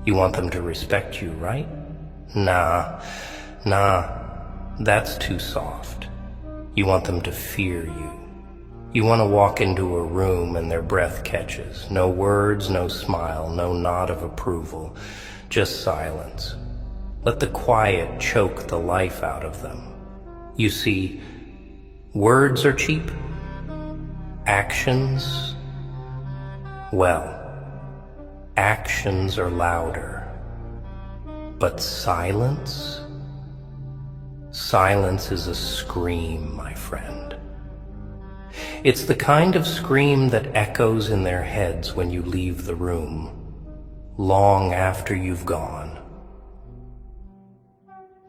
You want them to respect you, right? Nah, that's too soft. You want them to fear you. You want to walk into a room and their breath catches. No words, no smile, no nod of approval, just silence. Let the quiet choke the life out of them. You see, words are cheap. Actions, well, actions are louder. But silence? Silence is a scream, my friend. It's the kind of scream that echoes in their heads when you leave the room, long after you've gone.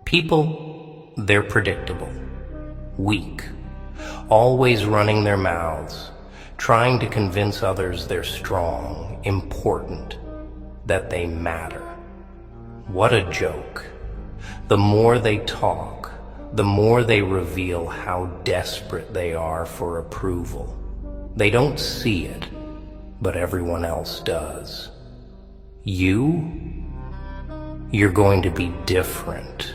People, they're predictable, weak, always running their mouths, trying to convince others they're strong, important, that they matter. What a joke. The more they talk, the more they reveal how desperate they are for approval. They don't see it, but everyone else does. You're going to be different.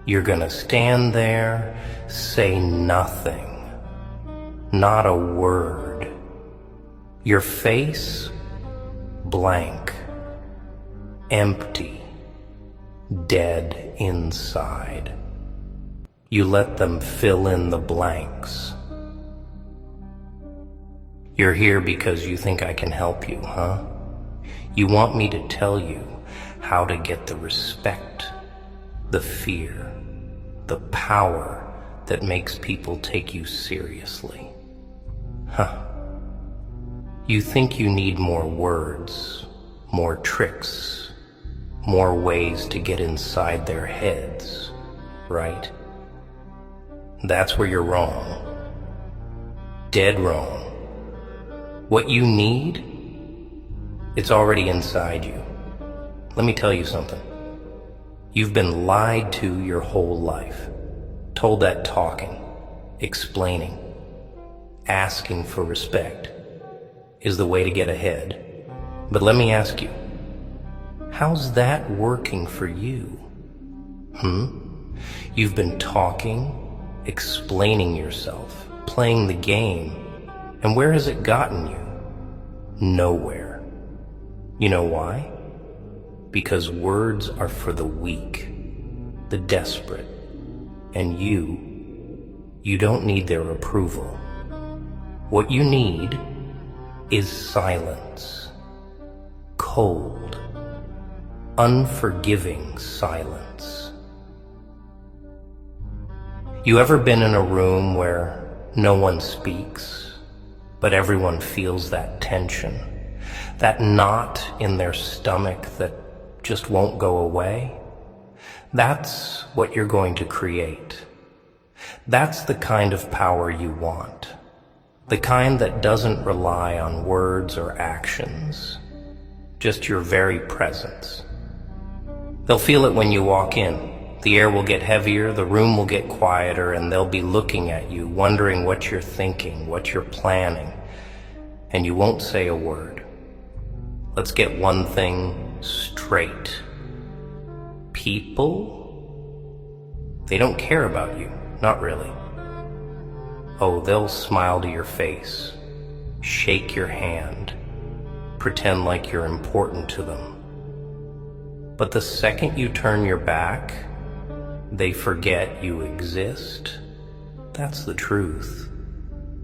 You're gonna stand there, say nothing, not a word. Your face, blank, empty, dead inside. You let them fill in the blanks. You're here because you think I can help you, huh? You want me to tell you how to get the respect, the fear, the power that makes people take you seriously. Huh. You think you need more words, more tricks, more ways to get inside their heads, right? That's where you're wrong. Dead wrong. What you need, it's already inside you. Let me tell you something. You've been lied to your whole life, told that talking, explaining, asking for respect is the way to get ahead. But let me ask you, how's that working for you? You've been talking, explaining yourself, playing the game, and where has it gotten you? Nowhere. You know why? Because words are for the weak, the desperate, and you don't need their approval. What you need is silence. Cold, unforgiving silence. You ever been in a room where no one speaks, but everyone feels that tension, that knot in their stomach that just won't go away? That's what you're going to create. That's the kind of power you want. The kind that doesn't rely on words or actions, just your very presence. They'll feel it when you walk in. The air will get heavier, the room will get quieter, and they'll be looking at you, wondering what you're thinking, what you're planning, and you won't say a word. Let's get one thing straight. People, they don't care about you, not really. Oh, they'll smile to your face, shake your hand, pretend like you're important to them. But the second you turn your back, they forget you exist. That's the truth.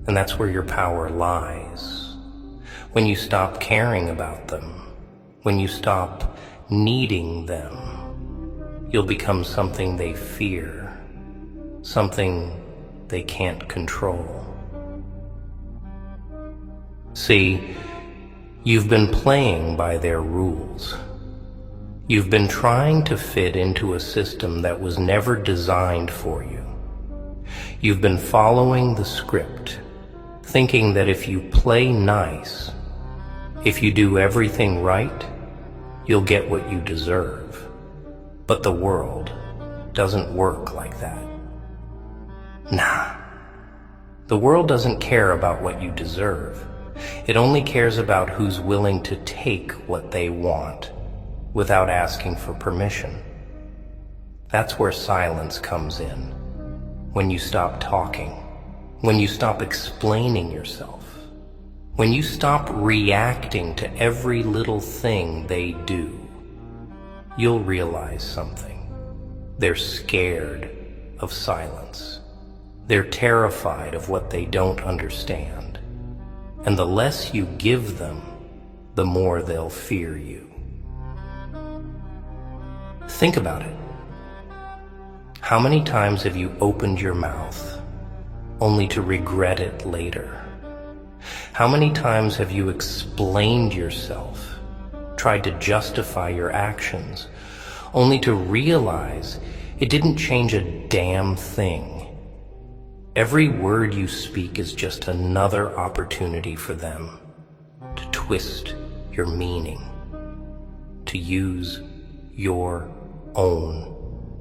And that's where your power lies. When you stop caring about them, when you stop needing them, you'll become something they fear, something they can't control. See, you've been playing by their rules. You've been trying to fit into a system that was never designed for you. You've been following the script, thinking that if you play nice, if you do everything right, you'll get what you deserve. But the world doesn't work like that. Nah. The world doesn't care about what you deserve. It only cares about who's willing to take what they want. without asking for permission. That's where silence comes in. When you stop talking, when you stop explaining yourself, when you stop reacting to every little thing they do, you'll realize something. They're scared of silence. They're terrified of what they don't understand. And the less you give them, the more they'll fear you. Think about it. How many times have you opened your mouth only to regret it later? How many times have you explained yourself, tried to justify your actions, only to realize it didn't change a damn thing? Every word you speak is just another opportunity for them to twist your meaning, to use your own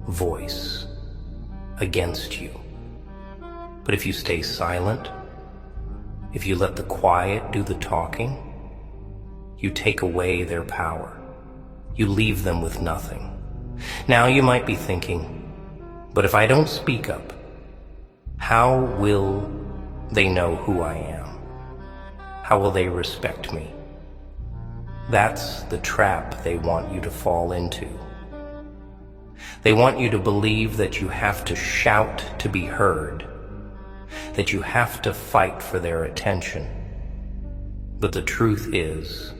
voice against you. But if you stay silent, if you let the quiet do the talking, you take away their power. You leave them with nothing. Now you might be thinking, but if I don't speak up, how will they know who I am? How will they respect me? That's the trap they want you to fall into. They want you to believe that you have to shout to be heard, that you have to fight for their attention. But the truth is,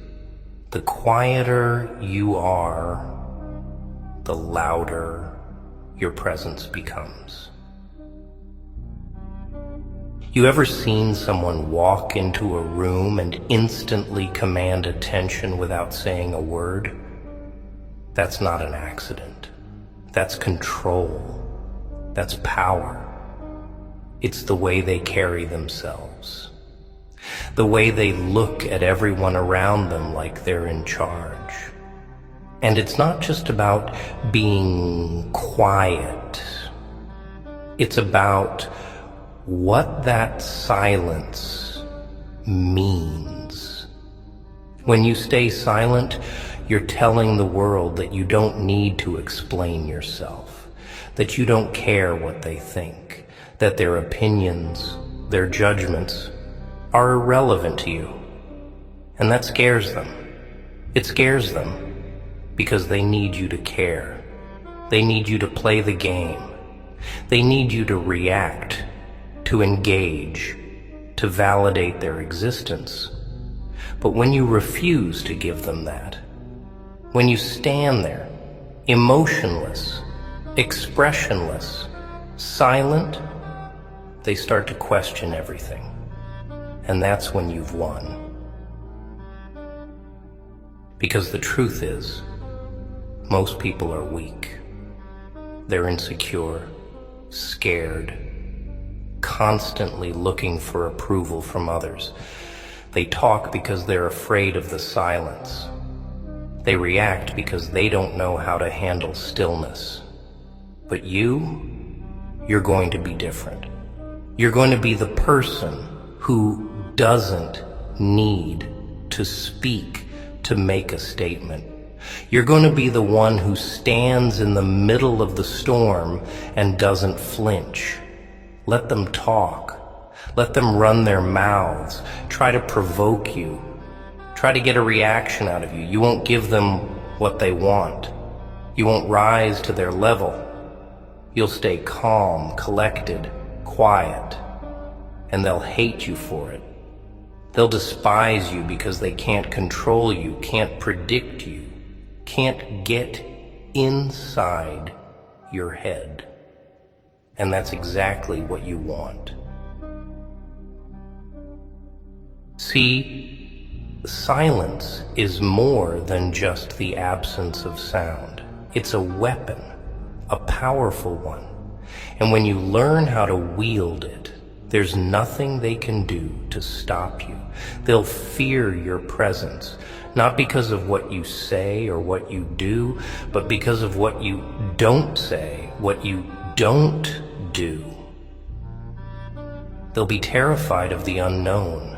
the quieter you are, the louder your presence becomes. You ever seen someone walk into a room and instantly command attention without saying a word? That's not an accident. That's control. That's power. It's the way they carry themselves. The way they look at everyone around them like they're in charge. And it's not just about being quiet. It's about what that silence means. When you stay silent, you're telling the world that you don't need to explain yourself, that you don't care what they think, that their opinions, their judgments are irrelevant to you. And that scares them. It scares them because they need you to care. They need you to play the game. They need you to react, to engage, to validate their existence. But when you refuse to give them that, when you stand there, emotionless, expressionless, silent, they start to question everything. And that's when you've won. Because the truth is, most people are weak. They're insecure, scared, constantly looking for approval from others. They talk because they're afraid of the silence. They react because they don't know how to handle stillness. But you're going to be different. You're going to be the person who doesn't need to speak to make a statement. You're going to be the one who stands in the middle of the storm and doesn't flinch. Let them talk. Let them run their mouths. Try to provoke you. Try to get a reaction out of you. You won't give them what they want. You won't rise to their level. You'll stay calm, collected, quiet, and they'll hate you for it. They'll despise you because they can't control you, can't predict you, can't get inside your head. And that's exactly what you want. See, silence is more than just the absence of sound. It's a weapon, a powerful one. And when you learn how to wield it, there's nothing they can do to stop you. They'll fear your presence, not because of what you say or what you do, but because of what you don't say, what you don't do. They'll be terrified of the unknown,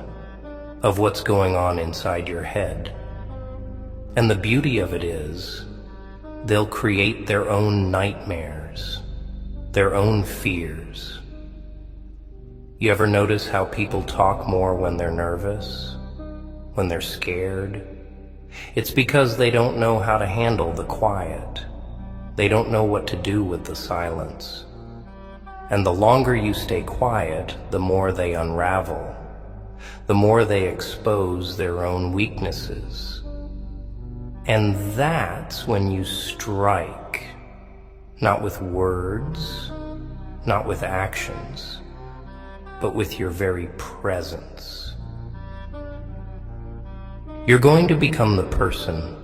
of what's going on inside your head. And the beauty of it is, They'll create their own nightmares, their own fears. You ever notice how people talk more when they're nervous, when they're scared? It's because they don't know how to handle the quiet. They don't know what to do with the silence. And the longer you stay quiet, the more they unravel, the more they expose their own weaknesses. And that's when you strike, not with words, not with actions, but with your very presence. You're going to become the person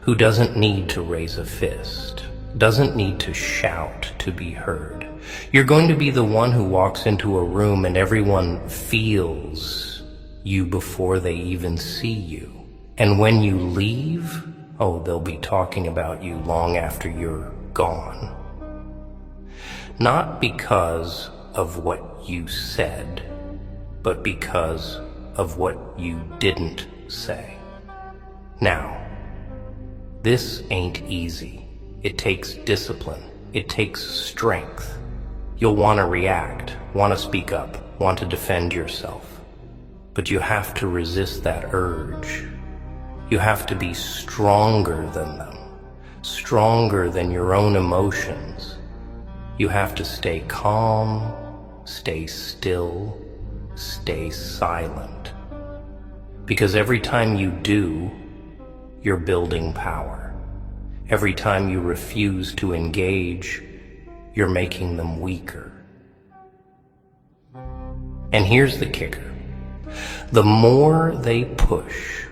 who doesn't need to raise a fist, doesn't need to shout to be heard. You're going to be the one who walks into a room and everyone feels you before they even see you. And when you leave, oh, they'll be talking about you long after you're gone. Not because of what you said, but because of what you didn't say. Now, this ain't easy. It takes discipline. It takes strength. You'll want to react, want to speak up, want to defend yourself. But you have to resist that urge. You have to be stronger than them, stronger than your own emotions. You have to stay calm, stay still, stay silent. Because every time you do, you're building power. Every time you refuse to engage, you're making them weaker. And here's the kicker. The more they push,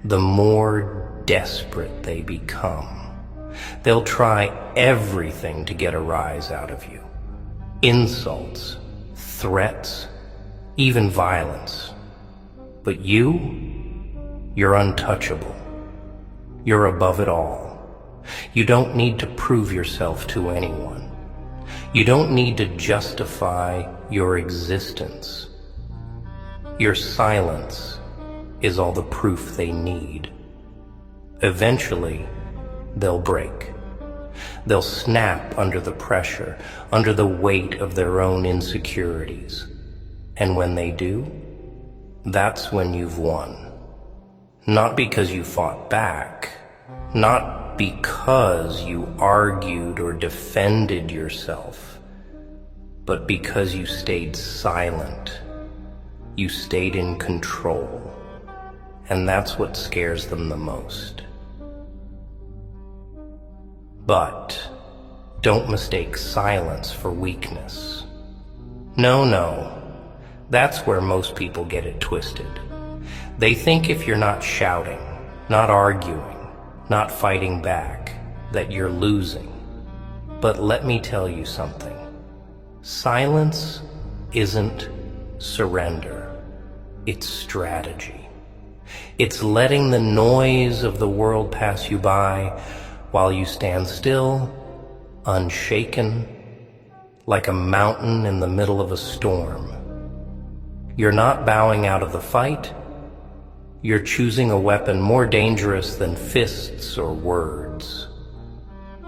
the more desperate they become. They'll try everything to get a rise out of you. Insults, threats, even violence. But you're untouchable. You're above it all. You don't need to prove yourself to anyone. You don't need to justify your existence. Your silence is all the proof they need. Eventually, they'll break. They'll snap under the pressure, under the weight of their own insecurities. And when they do, that's when you've won. Not because you fought back, not because you argued or defended yourself, but because you stayed silent. You stayed in control. And that's what scares them the most. But don't mistake silence for weakness. No, that's where most people get it twisted. They think if you're not shouting, not arguing, not fighting back, that you're losing. But let me tell you something. Silence isn't surrender. It's strategy. It's letting the noise of the world pass you by while you stand still, unshaken, like a mountain in the middle of a storm. You're not bowing out of the fight. You're choosing a weapon more dangerous than fists or words.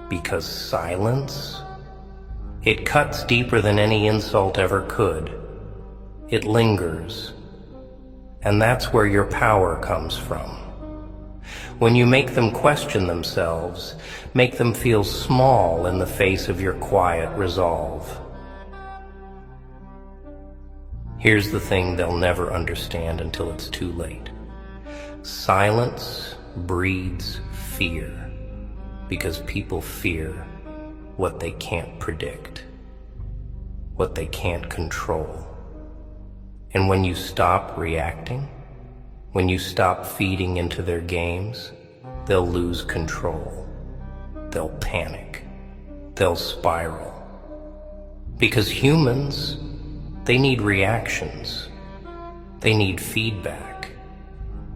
Because silence, it cuts deeper than any insult ever could. It lingers. And that's where your power comes from. When you make them question themselves, make them feel small in the face of your quiet resolve. Here's the thing they'll never understand until it's too late. Silence breeds fear, because people fear what they can't predict, what they can't control. And when you stop reacting, when you stop feeding into their games, they'll lose control. They'll panic. They'll spiral. Because humans, they need reactions. They need feedback.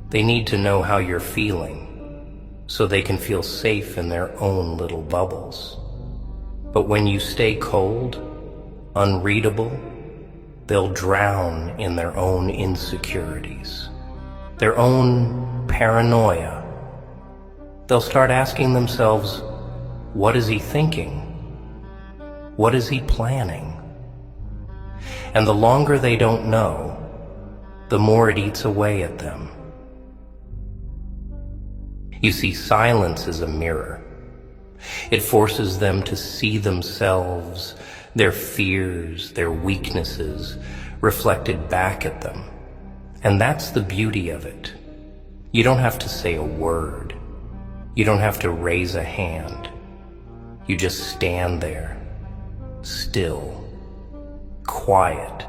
They need to know how you're feeling so they can feel safe in their own little bubbles. But when you stay cold, unreadable, they'll drown in their own insecurities, their own paranoia. They'll start asking themselves, What is he thinking? What is he planning? And the longer they don't know, the more it eats away at them. You see, silence is a mirror. It forces them to see themselves, their fears, their weaknesses, reflected back at them. And that's the beauty of it. You don't have to say a word. You don't have to raise a hand. You just stand there, still, quiet,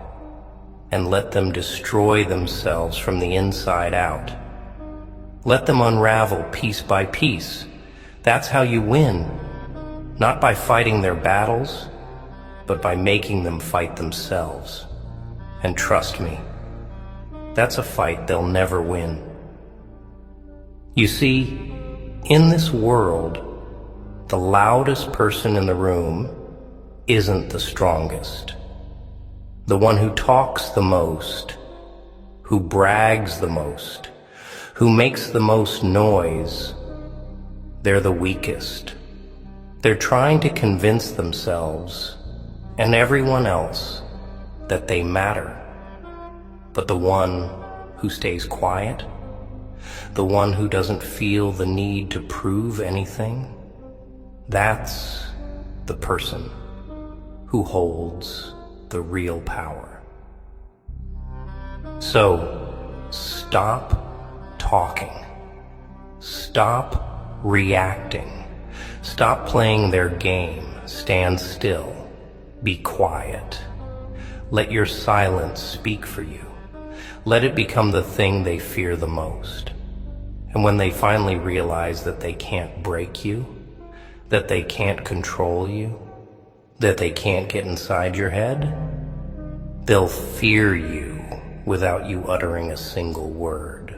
and let them destroy themselves from the inside out. Let them unravel piece by piece. That's how you win, not by fighting their battles, but by making them fight themselves. And trust me, that's a fight they'll never win. You see, in this world, the loudest person in the room isn't the strongest. The one who talks the most, who brags the most, who makes the most noise, they're the weakest. They're trying to convince themselves and everyone else that they matter. But the one who stays quiet, the one who doesn't feel the need to prove anything, that's the person who holds the real power. So stop talking. Stop reacting. Stop playing their game. Stand still. Be quiet. Let your silence speak for you. Let it become the thing they fear the most. And when they finally realize that they can't break you, that they can't control you, that they can't get inside your head, they'll fear you without you uttering a single word.